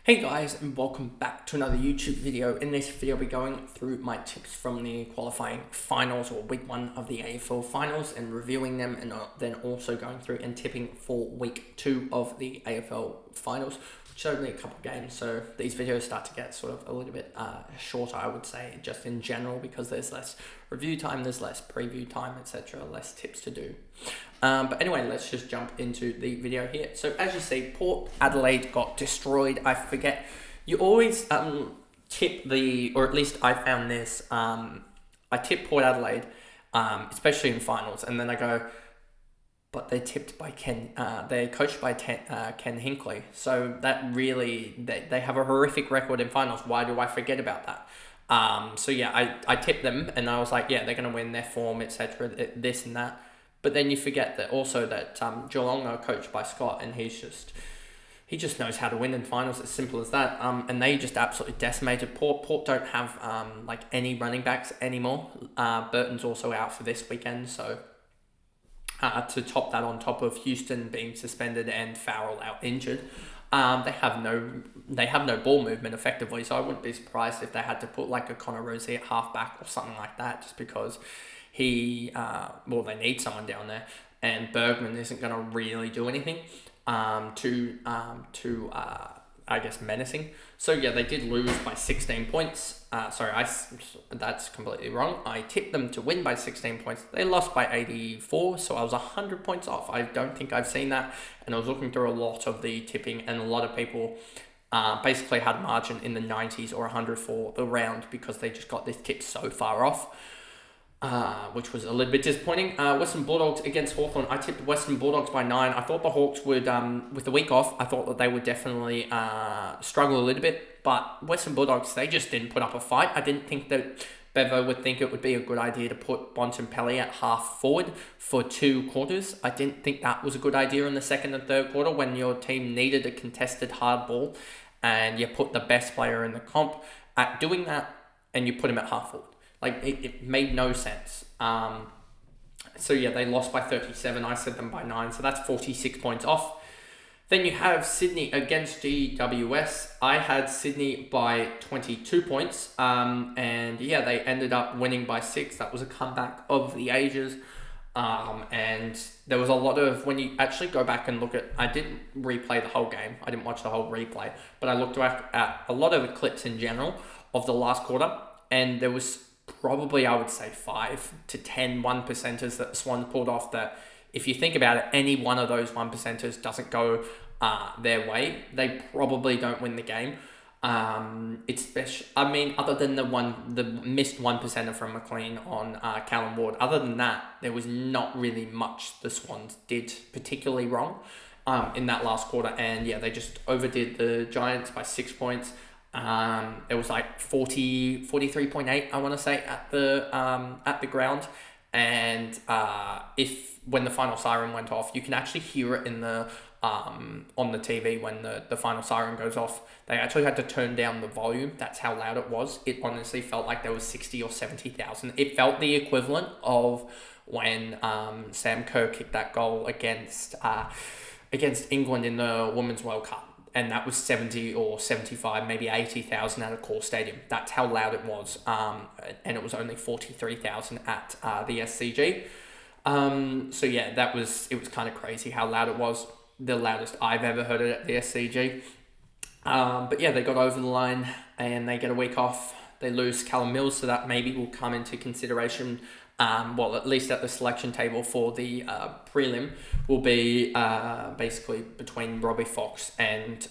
Hey guys, and welcome back to another YouTube video. In this video, I'll be going through my tips from the qualifying finals or week 1 of the AFL finals and reviewing them, and then also going through and tipping for week 2 of the AFL finals, which is only a couple of games. So these videos start to get sort of a little bit shorter, I would say, just in general, because there's less review time, there's less preview time, etc., less tips to do. But anyway, let's just jump into the video here. So as you see, Port Adelaide got destroyed. I forget, you always tip or at least I found this, I tip Port Adelaide, especially in finals, and then I go, but they're tipped by they're coached by Ken Hinkley. So that really, they have a horrific record in finals. Why do I forget about that? So yeah, I tipped them, and I was like, yeah, they're going to win, their form, etc., this and that. But then you forget that also that Geelong are coached by Scott, and he just knows how to win in finals. As simple as that. And they just absolutely decimated Port. Port don't have like any running backs anymore. Burton's also out for this weekend, so to top that, on top of Houston being suspended and Farrell out injured, they have no ball movement effectively. So I wouldn't be surprised if they had to put like a Connor Rosie at halfback or something like that, just because they need someone down there, and Bergman isn't going to really do anything I guess, menacing. So yeah, they did lose by 16 points. That's completely wrong. I tipped them to win by 16 points. They lost by 84, so I was 100 points off. I don't think I've seen that, and I was looking through a lot of the tipping, and a lot of people basically had margin in the 90s or 100 for the round, because they just got this tip so far off. Which was a little bit disappointing. Western Bulldogs against Hawthorn. I tipped Western Bulldogs by 9. I thought the Hawks would, with the week off, I thought that they would definitely struggle a little bit. But Western Bulldogs, they just didn't put up a fight. I didn't think that Bevo would think it would be a good idea to put Bontempelli at half forward for 2 quarters. I didn't think that was a good idea in the second and third quarter, when your team needed a contested hard ball, and you put the best player in the comp at doing that, and you put him at half forward. Like, it made no sense. So yeah, they lost by 37. I said them by 9, so that's 46 points off. Then you have Sydney against GWS. I had Sydney by 22 points. And yeah, they ended up winning by 6. That was a comeback of the ages. And there was a lot of, when you actually go back and look at, I didn't replay the whole game. I didn't watch the whole replay, but I looked back at a lot of the clips in general of the last quarter, and there was probably, I would say, 5 to 10 1%ers that the Swans pulled off, that if you think about it, any one of those 1%ers doesn't go their way, they probably don't win the game. Other than the missed 1%er from McLean on Callum Ward, other than that, there was not really much the Swans did particularly wrong in that last quarter. And yeah, they just overdid the Giants by 6 points. It was like 43.8, I want to say, at the ground. And when the final siren went off, you can actually hear it in the on the TV when the final siren goes off. They actually had to turn down the volume. That's how loud it was. It honestly felt like there was 60 or 70,000. It felt the equivalent of when Sam Kerr kicked that goal against England in the Women's World Cup. And that was 70 or 75, maybe 80,000 at a core stadium. That's how loud it was. And it was only 43,000 at the SCG. So yeah, it was kind of crazy how loud it was. The loudest I've ever heard it at the SCG. But yeah, they got over the line and they get a week off. They lose Callum Mills, so that maybe will come into consideration. At least at the selection table for the prelim, will be basically between Robbie Fox and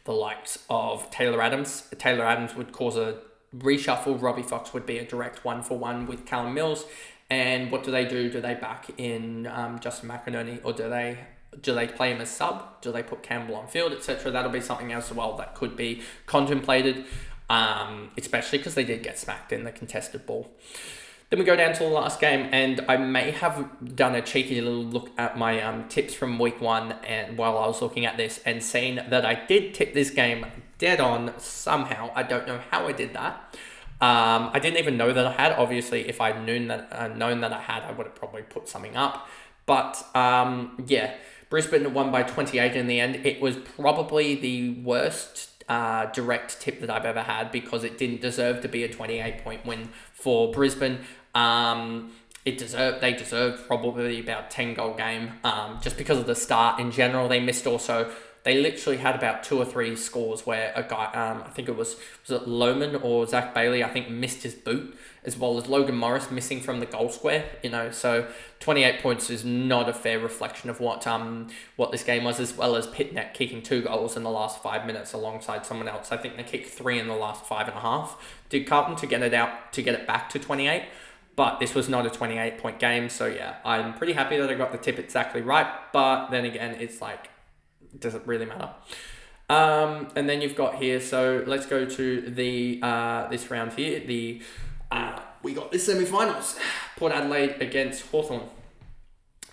the likes of Taylor Adams. Taylor Adams would cause a reshuffle. Robbie Fox would be a direct 1-for-1 with Callum Mills. And what do? Do they back in Justin McInerney, or do they play him as sub? Do they put Campbell on field, etc.? That'll be something else as well that could be contemplated, especially because they did get smacked in the contested ball. Then we go down to the last game, and I may have done a cheeky little look at my tips from week 1, and while I was looking at this, and seen that I did tip this game dead on somehow. I don't know how I did that. I didn't even know that I had. Obviously, if I'd known that I had, I would have probably put something up. But yeah, Brisbane won by 28 in the end. It was probably the worst direct tip that I've ever had, because it didn't deserve to be a 28-point win for Brisbane. They deserved probably about 10-goal game, just because of the start in general. They missed also. They literally had about 2 or 3 scores where a guy, I think it was it Lohman or Zach Bailey, I think missed his boot, as well as Logan Morris missing from the goal square. So 28 points is not a fair reflection of what this game was, as well as Pitnet kicking 2 goals in the last 5 minutes alongside someone else. I think they kicked 3 in the last 5.5. Did Carlton to get it back to 28. But this was not a 28-point game, so yeah, I'm pretty happy that I got the tip exactly right. But then again, it's like, does it really matter? And then you've got here, so let's go to the this round here. We got the semi-finals, Port Adelaide against Hawthorn.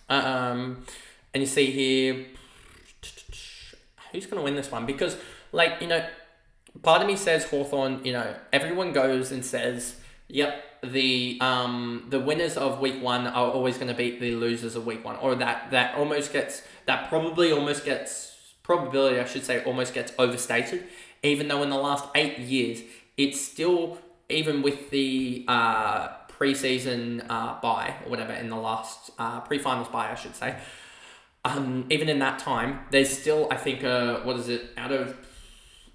And you see here, who's going to win this one? Because, part of me says Hawthorn, everyone goes and says, yep, the winners of week 1 are always going to beat the losers of week 1, or probability almost gets overstated, even though in the last 8 years, it's still, even with the pre-season bye, or whatever, in the last pre-finals bye, I should say, even in that time, there's still, I think, out of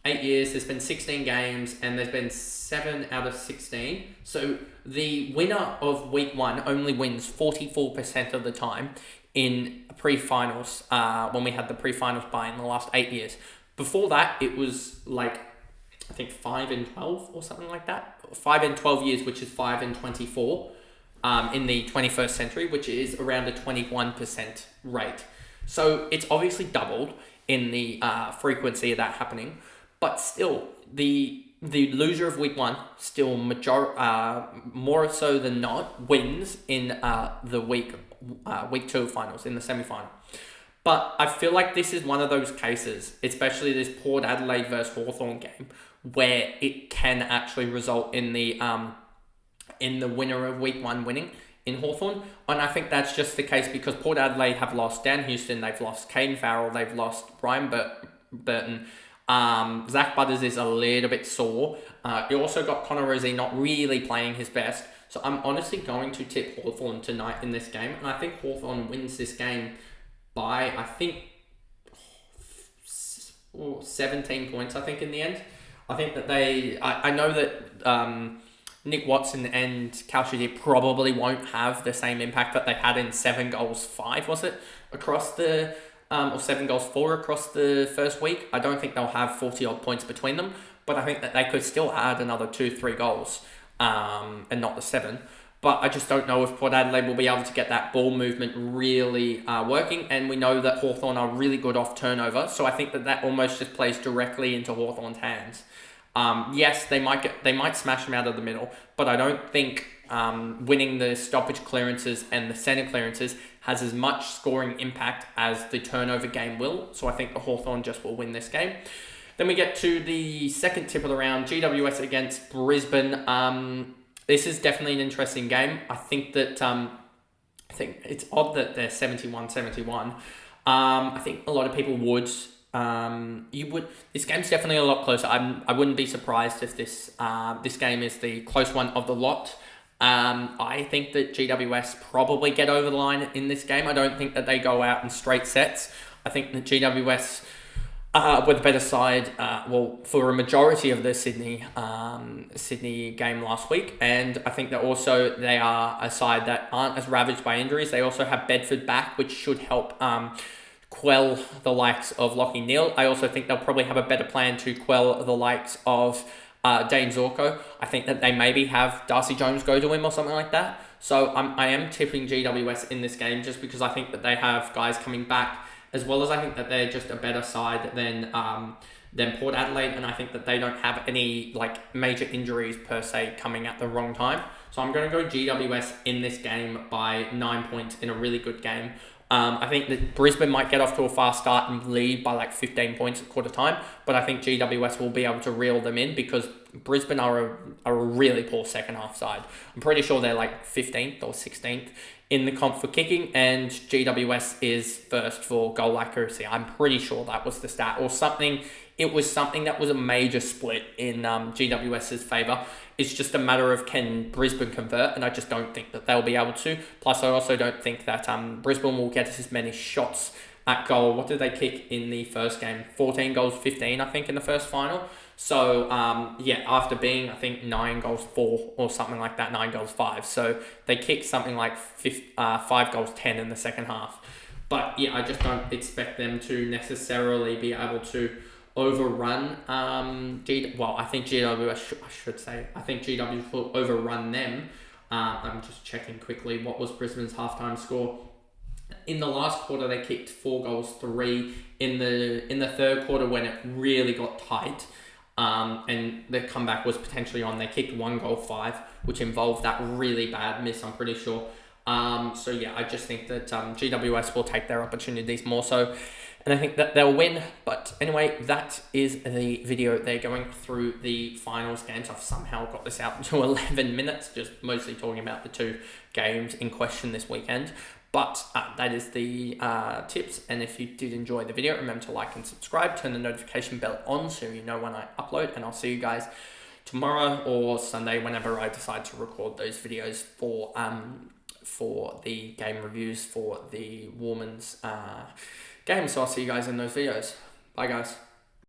8 years, there's been 16 games, and there's been 7 out of 16. So the winner of week 1 only wins 44% of the time in pre-finals, when we had the pre-finals bye in the last 8 years. Before that, it was I think 5 and 12 or something like that. 5 and 12 years, which is 5 and 24 in the 21st century, which is around a 21% rate. So it's obviously doubled in the frequency of that happening. But still, the loser of week 1 still more so than not wins in the week 2 finals, in the semi-final. But I feel like this is one of those cases, especially this Port Adelaide versus Hawthorn game, where it can actually result in the winner of week 1 winning in Hawthorn. And I think that's just the case because Port Adelaide have lost Dan Houston, they've lost Caden Farrell, they've lost Brian Burton. Zach Butters is a little bit sore. You also got Connor Rozee not really playing his best. So I'm honestly going to tip Hawthorn tonight in this game. And I think Hawthorn wins this game by, 17 points, I think, in the end. I think that I know that Nick Watson and Kalshidi probably won't have the same impact that they had in 7 goals 5, was it? Across the... or 7 goals 4 across the first week. I don't think they'll have 40-odd points between them, but I think that they could still add another 2-3 goals, and not the 7. But I just don't know if Port Adelaide will be able to get that ball movement really working, and we know that Hawthorn are really good off turnover, so I think that almost just plays directly into Hawthorn's hands. Yes, they might smash them out of the middle, but I don't think winning the stoppage clearances and the centre clearances has as much scoring impact as the turnover game will. So I think the Hawthorn just will win this game. Then we get to the second tip of the round, GWS against Brisbane. This is definitely an interesting game. I think that I think it's odd that they're 71-71. I think a lot of people would. This game's definitely a lot closer. I wouldn't be surprised if this game is the close one of the lot. I think that GWS probably get over the line in this game. I don't think that they go out in straight sets. I think that GWS were the better side, for a majority of the Sydney game last week. And I think that also they are a side that aren't as ravaged by injuries. They also have Bedford back, which should help quell the likes of Lachie Neale. I also think they'll probably have a better plan to quell the likes of Dane Zorko. I think that they maybe have Darcy Jones go to him or something like that. So I am tipping GWS in this game just because I think that they have guys coming back, as well as I think that they're just a better side than Port Adelaide, and I think that they don't have any major injuries per se coming at the wrong time. So I'm going to go GWS in this game by 9 points in a really good game. I think that Brisbane might get off to a fast start and lead by 15 points at quarter time, but I think GWS will be able to reel them in because Brisbane are a really poor second half side. I'm pretty sure they're 15th or 16th in the comp for kicking, and GWS is first for goal accuracy. I'm pretty sure that was the stat or something it was something that was a major split in GWS's favour. It's just a matter of can Brisbane convert, and I just don't think that they'll be able to. Plus, I also don't think that Brisbane will get as many shots at goal. What did they kick in the first game? 14 goals, 15, I think, in the first final. So, after being, I think, 9 goals, 4 or something like that, 9 goals, 5. So, they kicked something like 5 goals, 10 in the second half. But, yeah, I just don't expect them to necessarily be able to overrun I think GWS, I should say. I think GWS will overrun them. I'm just checking quickly. What was Brisbane's halftime score? In the last quarter, they kicked 4 goals, 3. In the third quarter, when it really got tight, and the comeback was potentially on, they kicked 1 goal, 5, which involved that really bad miss, I'm pretty sure. I just think that GWS will take their opportunities more so, and I think that they'll win. But anyway, that is the video. They're going through the finals games. I've somehow got this out to 11 minutes, just mostly talking about the 2 games in question this weekend. But that is the tips, and if you did enjoy the video, remember to like and subscribe, turn the notification bell on so you know when I upload, and I'll see you guys tomorrow or Sunday whenever I decide to record those videos for the game reviews for the women's game. So I'll see you guys in those videos. Bye guys.